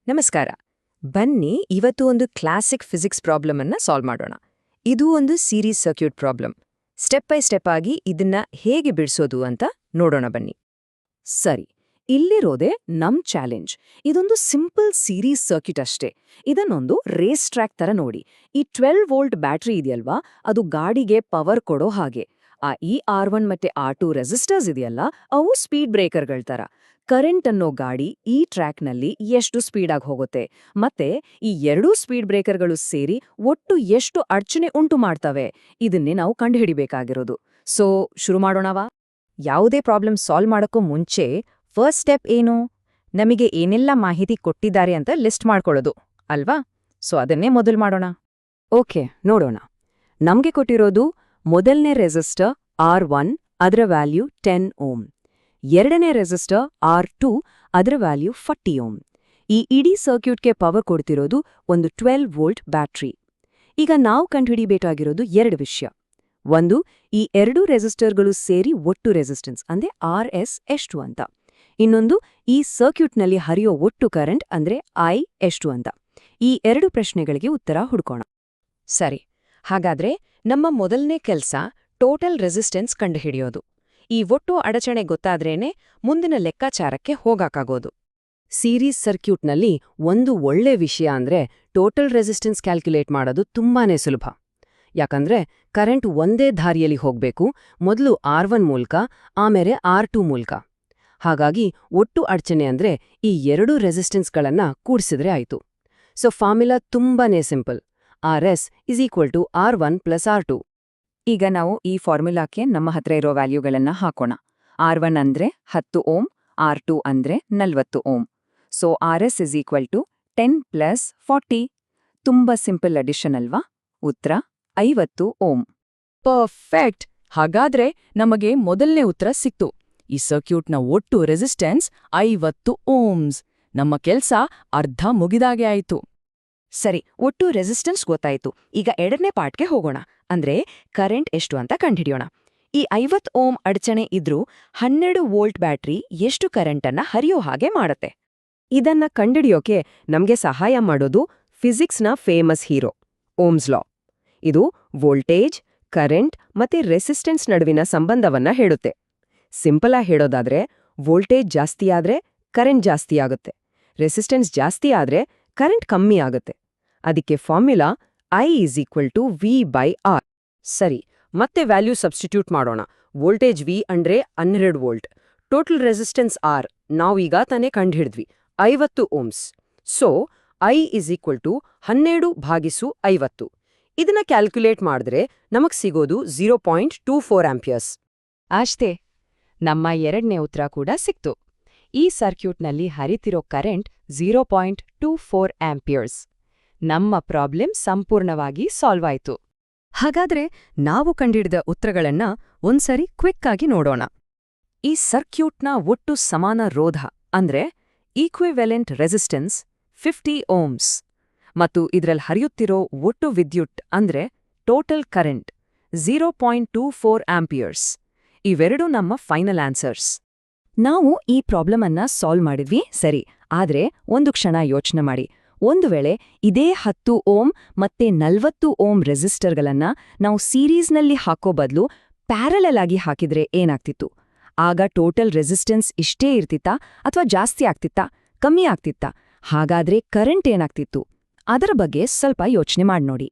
ನಮಸ್ಕಾರ. ಬನ್ನಿ ಇವತ್ತು ಒಂದು ಕ್ಲಾಸಿಕ್ ಫಿಸಿಕ್ಸ್ ಪ್ರಾಬ್ಲಮ್ ಅನ್ನ ಸಾಲ್ವ್ ಮಾಡೋಣ. ಇದು ಒಂದು series circuit problem. Step by step ಆಗಿ ಇದನ್ನ ಹೇಗೆ ಬಿಡಿಸೋದು ಅಂತ ನೋಡೋಣ ಬನ್ನಿ. ಸರಿ, ಇಲ್ಲಿರೋದೇ ನಮ್ ಚಾಲೆಂಜ್. ಇದೊಂದು ಸಿಂಪಲ್ ಸೀರೀಸ್ ಸರ್ಕ್ಯೂಟ್ ಅಷ್ಟೇ. ಇದನ್ನೊಂದು ರೇಸ್ ಟ್ರ್ಯಾಕ್ ತರ ನೋಡಿ. ಈ 12 ವೋಲ್ಟ್ ಬ್ಯಾಟರಿ ಇದೆಯಲ್ವಾ, ಅದು ಗಾಡಿಗೆ ಪವರ್ ಕೊಡೋ ಹಾಗೆ. ಈ R1 ಮತ್ತೆ R2 ರೆಸಿಸ್ಟರ್ಸ್ ಇದೆಯಲ್ಲ, ಅವು ಸ್ಪೀಡ್ ಬ್ರೇಕರ್ಗಳ ತರ. ಕರೆಂಟ್ ಅನ್ನೋ ಗಾಡಿ ಈ ಟ್ರ್ಯಾಕ್ನಲ್ಲಿ ಎಷ್ಟು ಸ್ಪೀಡಾಗಿ ಹೋಗುತ್ತೆ, ಮತ್ತೆ ಈ ಎರಡೂ ಸ್ಪೀಡ್ ಬ್ರೇಕರ್ಗಳು ಸೇರಿ ಒಟ್ಟು ಎಷ್ಟು ಅಡಚಣೆ ಉಂಟು ಮಾಡ್ತವೆ, ಇದನ್ನೇ ನಾವು ಕಂಡುಹಿಡಿಬೇಕಾಗಿರೋದು. ಸೊ ಶುರು ಮಾಡೋಣವಾ? ಯಾವುದೇ ಪ್ರಾಬ್ಲಮ್ ಸಾಲ್ವ್ ಮಾಡೋಕ್ಕೂ ಮುಂಚೆ ಫಸ್ಟ್ ಸ್ಟೆಪ್ ಏನು? ನಮಗೆ ಏನೆಲ್ಲ ಮಾಹಿತಿ ಕೊಟ್ಟಿದ್ದಾರೆ ಅಂತ ಲಿಸ್ಟ್ ಮಾಡ್ಕೊಳ್ಳೋದು ಅಲ್ವಾ? ಸೊ ಅದನ್ನೇ ಮೊದಲು ಮಾಡೋಣ. ಓಕೆ, ನೋಡೋಣ. ನಮಗೆ ಕೊಟ್ಟಿರೋದು ಮೊದಲನೇ ರೆಸಿಸ್ಟರ್ R1, ಅದರ ವ್ಯಾಲ್ಯೂ 10 ಓಮ್. ಎರಡನೇ ರೆಸಿಸ್ಟರ್ R2, ಅದರ ವ್ಯಾಲ್ಯೂ 40 ಓಮ್. ಈ ಇಡೀ ಸರ್ಕ್ಯೂಟ್ಗೆ ಪವರ್ ಕೊಡ್ತಿರೋದು ಒಂದು 12 ವೋಲ್ಟ್ ಬ್ಯಾಟ್ರಿ. ಈಗ ನಾವು ಕಂಡುಹಿಡಿಬೇಕಾಗಿರೋದು ಎರಡು ವಿಷಯ. ಒಂದು, ಈ ಎರಡೂ ರೆಸಿಸ್ಟರ್ಗಳು ಸೇರಿ ಒಟ್ಟು ರೆಸಿಸ್ಟೆನ್ಸ್ ಅಂದ್ರೆ RS ಎಷ್ಟು ಅಂತ. ಇನ್ನೊಂದು, ಈ ಸರ್ಕ್ಯೂಟ್ನಲ್ಲಿ ಹರಿಯೋ ಒಟ್ಟು ಕರೆಂಟ್ ಅಂದ್ರೆ I ಎಷ್ಟು ಅಂತ. ಈ ಎರಡು ಪ್ರಶ್ನೆಗಳಿಗೆ ಉತ್ತರ ಹುಡ್ಕೋಣ. ಸರಿ, ಹಾಗಾದ್ರೆ ನಮ್ಮ ಮೊದಲನೇ ಕೆಲ್ಸ ಟೋಟಲ್ ರೆಸಿಸ್ಟೆನ್ಸ್ ಕಂಡುಹಿಡಿಯೋದು. ಈ ಒಟ್ಟು ಅಡಚಣೆ ಗೊತ್ತಾದ್ರೇನೆ ಮುಂದಿನ ಲೆಕ್ಕಾಚಾರಕ್ಕೆ ಹೋಗಾಕಾಗೋದು. ಸೀರೀಸ್ ಸರ್ಕ್ಯೂಟ್ನಲ್ಲಿ ಒಂದು ಒಳ್ಳೆ ವಿಷಯ ಅಂದ್ರೆ ಟೋಟಲ್ ರೆಸಿಸ್ಟೆನ್ಸ್ ಕ್ಯಾಲ್ಕ್ಯುಲೇಟ್ ಮಾಡೋದು ತುಂಬಾನೇ ಸುಲಭ. ಯಾಕಂದ್ರೆ ಕರೆಂಟ್ ಒಂದೇ ದಾರಿಯಲ್ಲಿ ಹೋಗ್ಬೇಕು, ಮೊದಲು R1 ಮೂಲಕ, ಆಮೇಲೆ R2 ಮೂಲಕ. ಹಾಗಾಗಿ ಒಟ್ಟು ಅಡಚಣೆ ಅಂದ್ರೆ ಈ ಎರಡೂ ರೆಸಿಸ್ಟೆನ್ಸ್ಗಳನ್ನ ಕೂಡಿಸಿದ್ರೆ ಆಯ್ತು. ಸೊ ಫಾರ್ಮುಲಾ ತುಂಬಾನೇ ಸಿಂಪಲ್. RS = R1 + R2. ಈಗ ನಾವು ಈ ಫಾರ್ಮುಲಾಕ್ಕೆ ನಮ್ಮ ಹತ್ರ ಇರೋ ವ್ಯಾಲ್ಯೂಗಳನ್ನ ಹಾಕೋಣ. R1 ಅಂದ್ರೆ 10 ಓಮ್, R2 ಅಂದ್ರೆ 40 ಓಮ್. So RS = 10 + 40. ತುಂಬಾ ಸಿಂಪಲ್ ಅಡಿಷನ್ ಅಲ್ವಾ? ಉತ್ತರ 50 ಓಮ್. ಪರ್ಫೆಕ್ಟ್! ಹಾಗಾದ್ರೆ ನಮಗೆ ಮೊದಲನೇ ಉತ್ತರ ಸಿಕ್ತು. ಈ ಸರ್ಕ್ಯೂಟ್ನ ಒಟ್ಟು ರೆಸಿಸ್ಟೆನ್ಸ್ 50 ಓಮ್ಸ್. ನಮ್ಮ ಕೆಲ್ಸ ಅರ್ಧ ಮುಗಿದಾಗೆ ಆಯ್ತು. ಸರಿ, ಒಟ್ಟು ರೆಸಿಸ್ಟೆನ್ಸ್ ಗೊತ್ತಾಯ್ತು. ಈಗ ಎರಡನೇ ಪಾರ್ಟ್ಗೆ ಹೋಗೋಣ. ಅಂದ್ರೆ ಕರೆಂಟ್ ಎಷ್ಟು ಅಂತ ಕಂಡುಹಿಡಿಯೋಣ. ಈ 50 ಓಮ್ ಅಡಚಣೆ ಇದ್ರೂ 12 ವೋಲ್ಟ್ ಬ್ಯಾಟ್ರಿ ಎಷ್ಟು ಕರೆಂಟನ್ನ ಹರಿಯೋ ಹಾಗೆ ಮಾಡುತ್ತೆ? ಇದನ್ನ ಕಂಡುಹಿಡಿಯೋಕೆ ನಮ್ಗೆ ಸಹಾಯ ಮಾಡೋದು ಫಿಸಿಕ್ಸ್ನ ಫೇಮಸ್ ಹೀರೋ ಓಮ್ಸ್ ಲಾ. ಇದು ವೋಲ್ಟೇಜ್, ಕರೆಂಟ್ ಮತ್ತೆ ರೆಸಿಸ್ಟೆನ್ಸ್ ನಡುವಿನ ಸಂಬಂಧವನ್ನ ಹೇಳುತ್ತೆ. ಸಿಂಪಲ್ ಆಗಿ ಹೇಳೋದಾದ್ರೆ, ವೋಲ್ಟೇಜ್ ಜಾಸ್ತಿ ಆದ್ರೆ ಕರೆಂಟ್ ಜಾಸ್ತಿ ಆಗುತ್ತೆ, ರೆಸಿಸ್ಟೆನ್ಸ್ ಜಾಸ್ತಿ ಆದ್ರೆ ಕರೆಂಟ್ ಕಮ್ಮಿ ಆಗುತ್ತೆ. ಅದಕ್ಕೆ ಫಾರ್ಮುಲಾ I = V/R. ಸರಿ, ಮತ್ತೆ ವ್ಯಾಲ್ಯೂ ಸಬ್ಸ್ಟಿಟ್ಯೂಟ್ ಮಾಡೋಣ. ವೋಲ್ಟೇಜ್ V ಅಂದ್ರೆ 12 ವೋಲ್ಟ್, ಟೋಟಲ್ ರೆಸಿಸ್ಟೆನ್ಸ್ R ನಾವೀಗ ತಾನೇ ಕಂಡುಹಿಡಿದ್ವಿ 50 ಓಮ್ಸ್. So I = 12/50. ಇದನ್ನ ಕ್ಯಾಲ್ಕುಲೇಟ್ ಮಾಡಿದ್ರೆ ನಮಗ್ ಸಿಗೋದು 0.24 ಆಂಪಿಯರ್ಸ್. ಅಷ್ಟೇ, ನಮ್ಮ ಎರಡನೇ ಉತ್ತರ ಕೂಡ ಸಿಕ್ತು. ಈ ಸರ್ಕ್ಯೂಟ್ನಲ್ಲಿ ಹರಿತಿರೋ ಕರೆಂಟ್ 0.24 ಆಂಪಿಯರ್ಸ್. ನಮ್ಮ ಪ್ರಾಬ್ಲಮ್ ಸಂಪೂರ್ಣವಾಗಿ ಸಾಲ್ವ್ ಆಯ್ತು. ಹಾಗಾದ್ರೆ ನಾವು ಕಂಡುಹಿಡಿದ ಉತ್ತರಗಳನ್ನ ಒಂದ್ಸರಿ ಕ್ವಿಕ್ ಆಗಿ ನೋಡೋಣ. ಈ ಸರ್ಕ್ಯೂಟ್ನ ಒಟ್ಟು ಸಮಾನ ರೋಧ ಅಂದ್ರೆ ಈಕ್ವಿವೆಲೆಂಟ್ ರೆಸಿಸ್ಟೆನ್ಸ್ 50 ಓಮ್ಸ್ ಮತ್ತು ಇದರಲ್ಲಿ ಹರಿಯುತ್ತಿರೋ ಒಟ್ಟು ವಿದ್ಯುತ್ ಅಂದ್ರೆ ಟೋಟಲ್ ಕರೆಂಟ್ 0.24 ಆಂಪಿಯರ್ಸ್. ಇವೆರಡೂ ನಮ್ಮ ಫೈನಲ್ ಆನ್ಸರ್ಸ್. ನಾವು ಈ ಪ್ರಾಬ್ಲಮ್ ಅನ್ನ ಸಾಲ್ವ್ ಮಾಡಿದ್ವಿ, ಸರಿ. ಆದ್ರೆ ಒಂದು ಕ್ಷಣ ಯೋಚನೆ ಮಾಡಿ. ಒಂದು ವೇಳೆ ಇದೇ 10 ಓಮ್ ಮತ್ತೆ 40 ಓಮ್ ರೆಸಿಸ್ಟರ್ಗಳನ್ನ ನಾವು ಸೀರೀಸ್ನಲ್ಲಿ ಹಾಕೋ ಬದಲು ಪ್ಯಾರಲಲ್ ಆಗಿ ಹಾಕಿದ್ರೆ ಏನಾಗ್ತಿತ್ತು? ಆಗ ಟೋಟಲ್ ರೆಸಿಸ್ಟೆನ್ಸ್ ಇಷ್ಟೇ ಇರ್ತಿತ್ತಾ ಅಥವಾ ಜಾಸ್ತಿ ಆಗ್ತಿತ್ತಾ, ಕಮ್ಮಿ ಆಗ್ತಿತ್ತಾ? ಹಾಗಾದ್ರೆ ಕರೆಂಟ್ ಏನಾಗ್ತಿತ್ತು? ಅದರ ಬಗ್ಗೆ ಸ್ವಲ್ಪ ಯೋಚನೆ ಮಾಡಿ ನೋಡಿ.